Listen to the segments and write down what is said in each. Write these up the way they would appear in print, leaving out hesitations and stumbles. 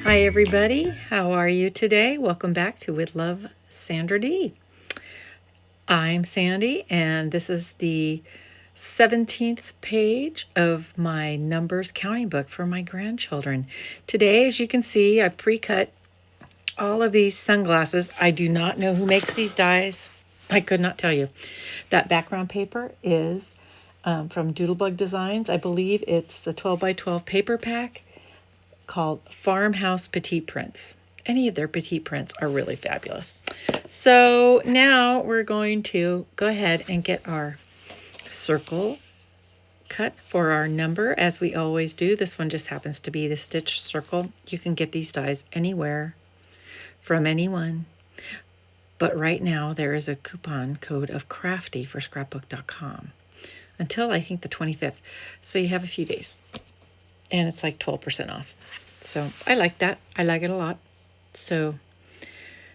Hi everybody, how are you today? Welcome back to With Love, Sandra D. I'm Sandy and this is the 17th page of my numbers counting book for my grandchildren. Today, as you can see, I've pre-cut all of these sunglasses. I do not know who makes these dies. I could not tell you. That background paper is from Doodlebug Designs. I believe it's the 12 by 12 paper pack called Farmhouse Petite Prints. Any of their petite prints are really fabulous. So now we're going to go ahead and get our circle cut for our number, as we always do. This one just happens to be the stitch circle. You can get these dies anywhere from anyone. But right now there is a coupon code of crafty for scrapbook.com until I think the 25th. So you have a few days. And it's like 12% off. So I like that. I like it a lot. So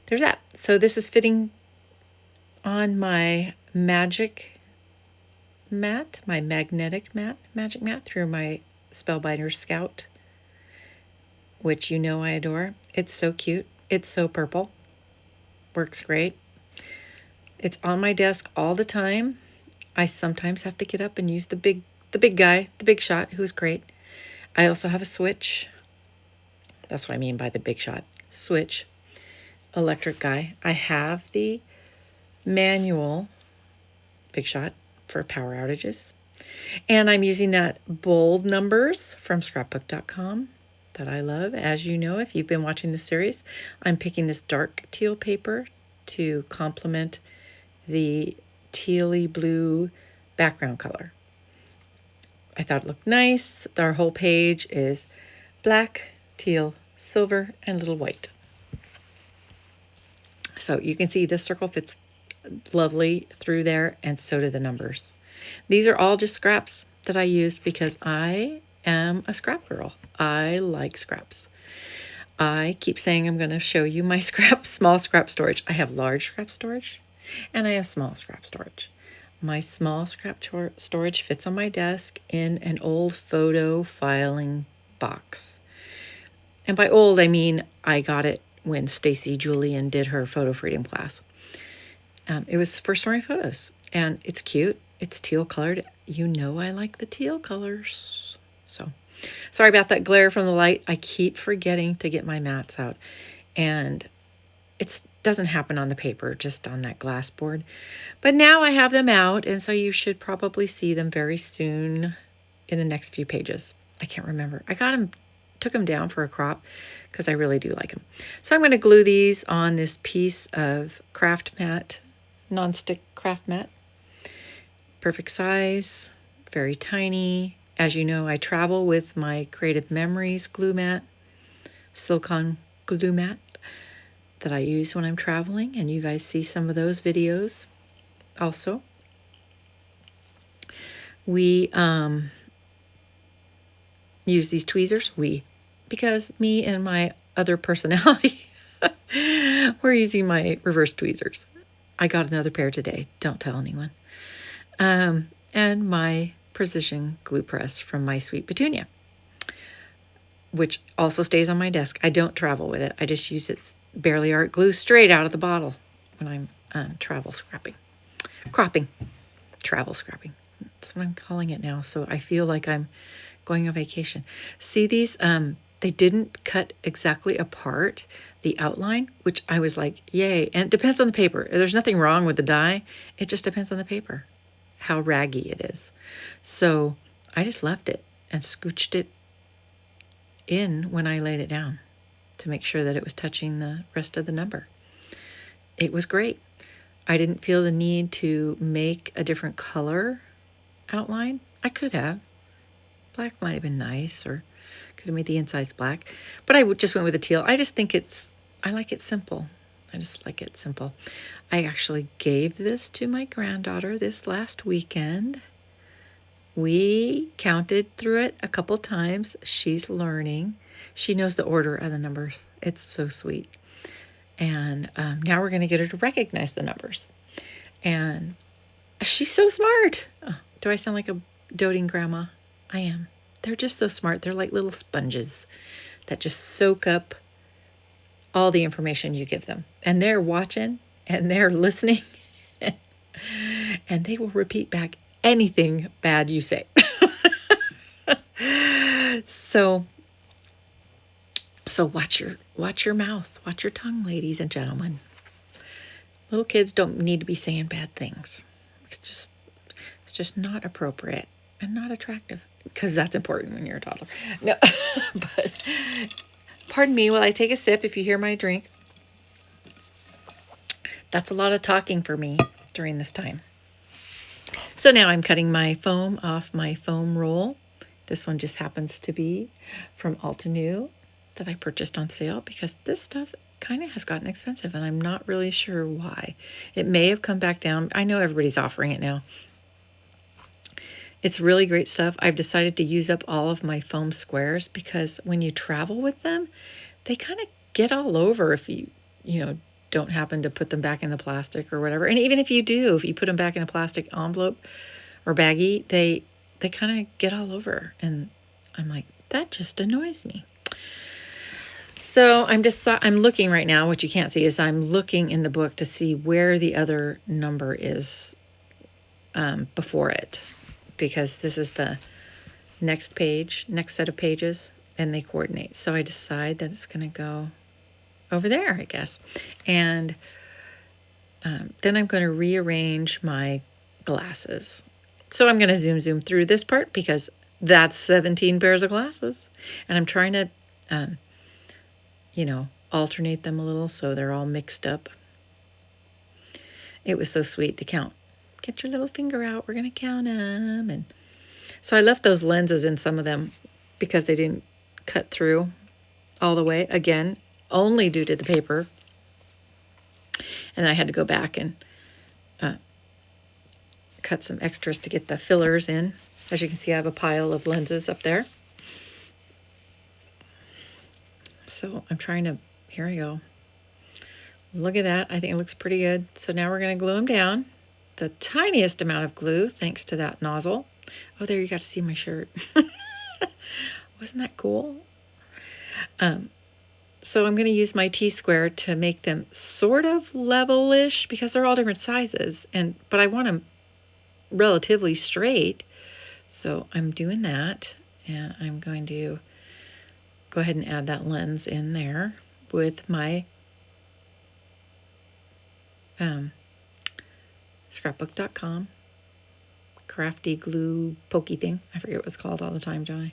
there's that. So this is fitting on my magic mat, my magnetic mat, magic mat through my Spellbinder Scout, which you know I adore. It's so cute. It's so purple. Works great. It's on my desk all the time. I sometimes have to get up and use the big guy, the big shot, who's great. I also have a switch. That's what I mean by the big shot. Switch, electric guy. I have the manual big shot for power outages. And I'm using that bold numbers from scrapbook.com that I love. As you know, if you've been watching the series, I'm picking this dark teal paper to complement the tealy blue background color. I thought it looked nice. Our whole page is black, teal, silver, and little white. So you can see this circle fits lovely through there, and so do the numbers. These are all just scraps that I used because I am a scrap girl. I like scraps. I keep saying I'm going to show you my small scrap storage. I have large scrap storage and I have small scrap storage. My small scrap storage fits on my desk in an old photo filing box. And by old, I mean I got it when Stacy Julian did her photo freedom class. It was for storing photos, and it's cute. It's teal colored. You know I like the teal colors. So sorry about that glare from the light. I keep forgetting to get my mats out, and it doesn't happen on the paper, just on that glass board. But now I have them out, and so you should probably see them very soon in the next few pages. I can't remember. I got them, took them down for a crop because I really do like them. So I'm going to glue these on this piece of craft mat, non-stick craft mat. Perfect size, very tiny. As you know, I travel with my Creative Memories glue mat, silicone glue mat that I use when I'm traveling, and you guys see some of those videos also. We use these tweezers, because me and my other personality, we're using my reverse tweezers. I got another pair today, don't tell anyone. And my precision glue press from my sweet Petunia, which also stays on my desk. I don't travel with it. I just use its Barely Art glue straight out of the bottle when I'm travel scrapping. Travel scrapping. That's what I'm calling it now. So I feel like I'm going on vacation. See these? They didn't cut exactly apart the outline, which I was like, yay. And it depends on the paper. There's nothing wrong with the die. It just depends on the paper, how raggy it is. So I just left it and scooched it in when I laid it down to make sure that it was touching the rest of the number. It was great. I didn't feel the need to make a different color outline. I could have. Black might have been nice, or could have made the insides black. But I just went with the teal. I just think I like it simple. I just like it simple. I actually gave this to my granddaughter this last weekend. We counted through it a couple times. She's learning. She knows the order of the numbers. It's so sweet. And now we're going to get her to recognize the numbers. And she's so smart. Oh, do I sound like a doting grandma? I am. They're just so smart. They're like little sponges that just soak up all the information you give them. And they're watching and they're listening and they will repeat back anything bad you say. So watch your mouth, watch your tongue, ladies and gentlemen. Little kids don't need to be saying bad things. It's just not appropriate and not attractive, because that's important when you're a toddler. No, but pardon me while I take a sip if you hear my drink. That's a lot of talking for me during this time. So now I'm cutting my foam off my foam roll. This one just happens to be from Altenew that I purchased on sale, because this stuff kind of has gotten expensive and I'm not really sure why. It may have come back down. I know everybody's offering it now. It's really great stuff. I've decided to use up all of my foam squares, because when you travel with them, they kind of get all over if you don't happen to put them back in the plastic or whatever. And even if you do, if you put them back in a plastic envelope or baggie, they kind of get all over. And I'm like, that just annoys me. So I'm looking right now. What you can't see is I'm looking in the book to see where the other number is before it, because this is the next set of pages, and they coordinate. So I decide that it's going to go over there, I guess. And then I'm going to rearrange my glasses. So I'm going to zoom through this part, because that's 17 pairs of glasses. And I'm trying to, alternate them a little so they're all mixed up. It was so sweet to count. Get your little finger out. We're going to count them. And so I left those lenses in some of them because they didn't cut through all the way. Again, only due to the paper. And I had to go back and cut some extras to get the fillers in. As you can see, I have a pile of lenses up there. So I'm trying to, here I go. Look at that. I think it looks pretty good. So now we're going to glue them down. The tiniest amount of glue, thanks to that nozzle. Oh, there, you got to see my shirt. Wasn't that cool? So I'm going to use my T-square to make them sort of level-ish, because they're all different sizes, but I want them relatively straight. So I'm doing that, and I'm going to go ahead and add that lens in there with my scrapbook.com crafty glue pokey thing. I forget what it's called all the time, don't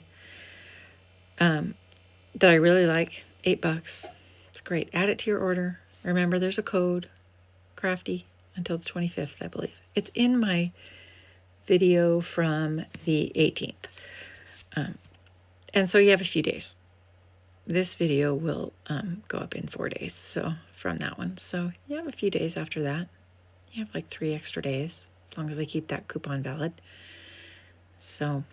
I? That I really like. $8. It's great. Add it to your order. Remember, there's a code, crafty, until the 25th, I believe. It's in my video from the 18th. And so you have a few days. This video will go up in 4 days, so from that one. So you have a few days after that. You have like 3 extra days, as long as I keep that coupon valid. So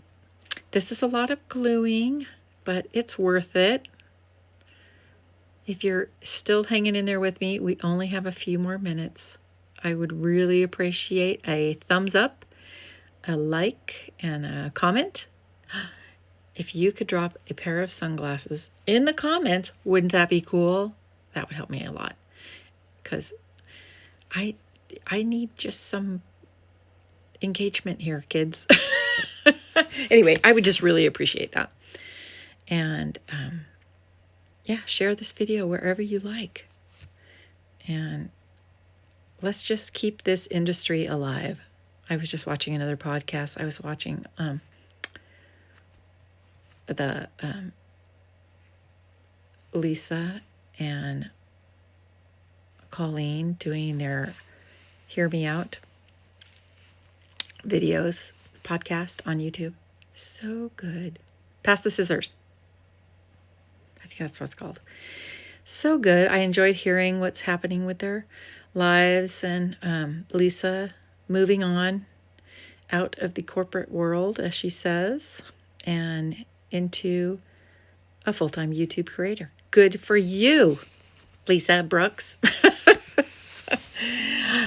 this is a lot of gluing, but it's worth it. If you're still hanging in there with me, we only have a few more minutes. I would really appreciate a thumbs up, a like, and a comment. If you could drop a pair of sunglasses in the comments, wouldn't that be cool? That would help me a lot, because I need just some engagement here, kids. Anyway, I would just really appreciate that. And yeah, share this video wherever you like. And let's just keep this industry alive. I was just watching another podcast. I was watching Lisa and Colleen doing their Hear Me Out videos, podcast on YouTube. So good. Pass the scissors. I think that's what it's called. So good. I enjoyed hearing what's happening with their lives, and Lisa moving on out of the corporate world, as she says, and into a full-time YouTube creator. Good for you, Lisa Brooks.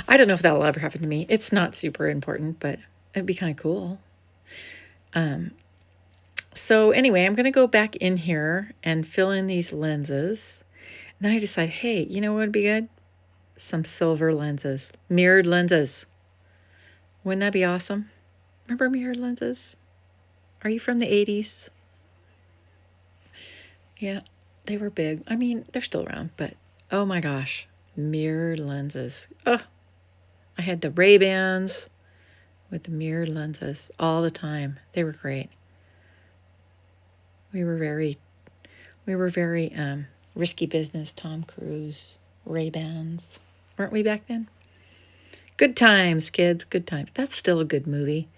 I don't know if that'll ever happen to me. It's not super important, but it'd be kind of cool. So anyway, I'm going to go back in here and fill in these lenses. Then I decided, hey, you know what would be good? Some silver lenses, mirrored lenses. Wouldn't that be awesome? Remember mirrored lenses? Are you from the 80s? Yeah, they were big. I mean, they're still around, but oh my gosh, mirrored lenses. Oh, I had the Ray-Bans with the mirrored lenses all the time. They were great. We were very risky business. Tom Cruise, Ray-Bans, weren't we back then? Good times, kids. Good times. That's still a good movie,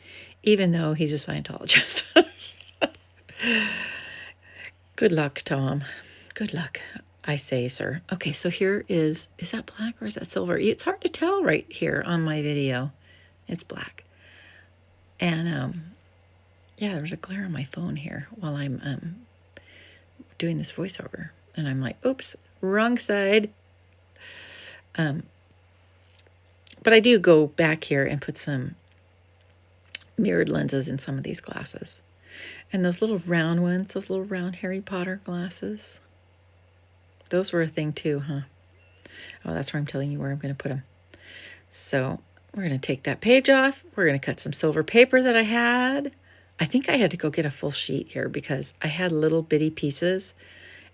even though he's a Scientologist. Good luck, Tom. Good luck, I say, sir. Okay, so here is that black or is that silver? It's hard to tell right here on my video. It's black. And yeah, there's a glare on my phone here while I'm doing this voiceover. And I'm like, oops, wrong side. But I do go back here and put some mirrored lenses in some of these glasses. And those little round ones, those little round Harry Potter glasses, those were a thing too, huh? Oh, that's where I'm telling you where I'm going to put them. So we're going to take that page off. We're going to cut some silver paper that I had. I think I had to go get a full sheet here because I had little bitty pieces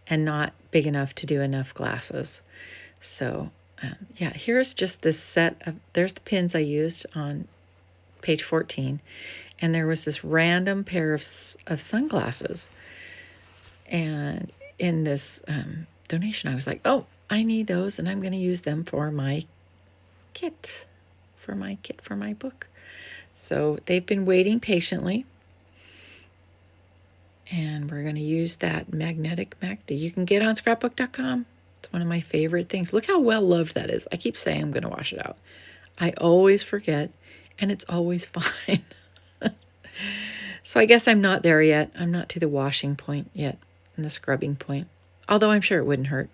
and not big enough to do enough glasses. So yeah, here's just this set of, there's the pins I used on page 14. And there was this random pair of sunglasses. And in this donation, I was like, oh, I need those, and I'm going to use them for my kit, for my book. So they've been waiting patiently. And we're going to use that magnetic mag that you can get on scrapbook.com. It's one of my favorite things. Look how well loved that is. I keep saying I'm going to wash it out. I always forget, and it's always fine. So I guess I'm not there yet. I'm not to the washing point yet and the scrubbing point, although I'm sure it wouldn't hurt.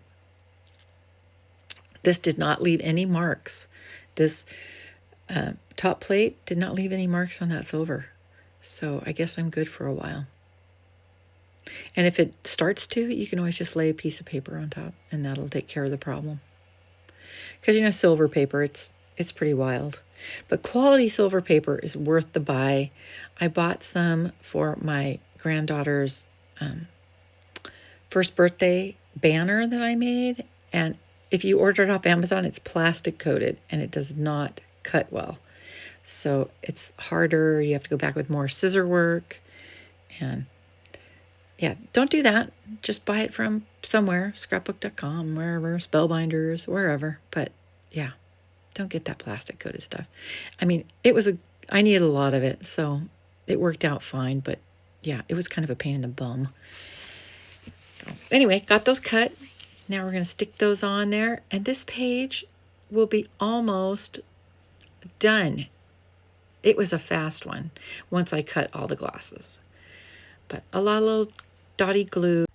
This did not leave any marks. This top plate did not leave any marks on that silver. So I guess I'm good for a while. And if it starts to, you can always just lay a piece of paper on top and that'll take care of the problem. Because, you know, silver paper, it's pretty wild. But quality silver paper is worth the buy. I bought some for my granddaughter's first birthday banner that I made. And if you order it off Amazon, it's plastic coated and it does not cut well. So it's harder. You have to go back with more scissor work. And yeah, don't do that. Just buy it from somewhere, scrapbook.com, wherever, Spellbinders, wherever. But yeah, don't get that plastic coated stuff. I mean, I needed a lot of it, so it worked out fine. But yeah, it was kind of a pain in the bum. Anyway, got those cut. Now we're going to stick those on there. And this page will be almost done. It was a fast one once I cut all the glasses. But a lot of little dotty glue.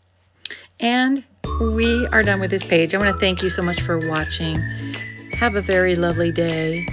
And we are done with this page. I want to thank you so much for watching. Have a very lovely day.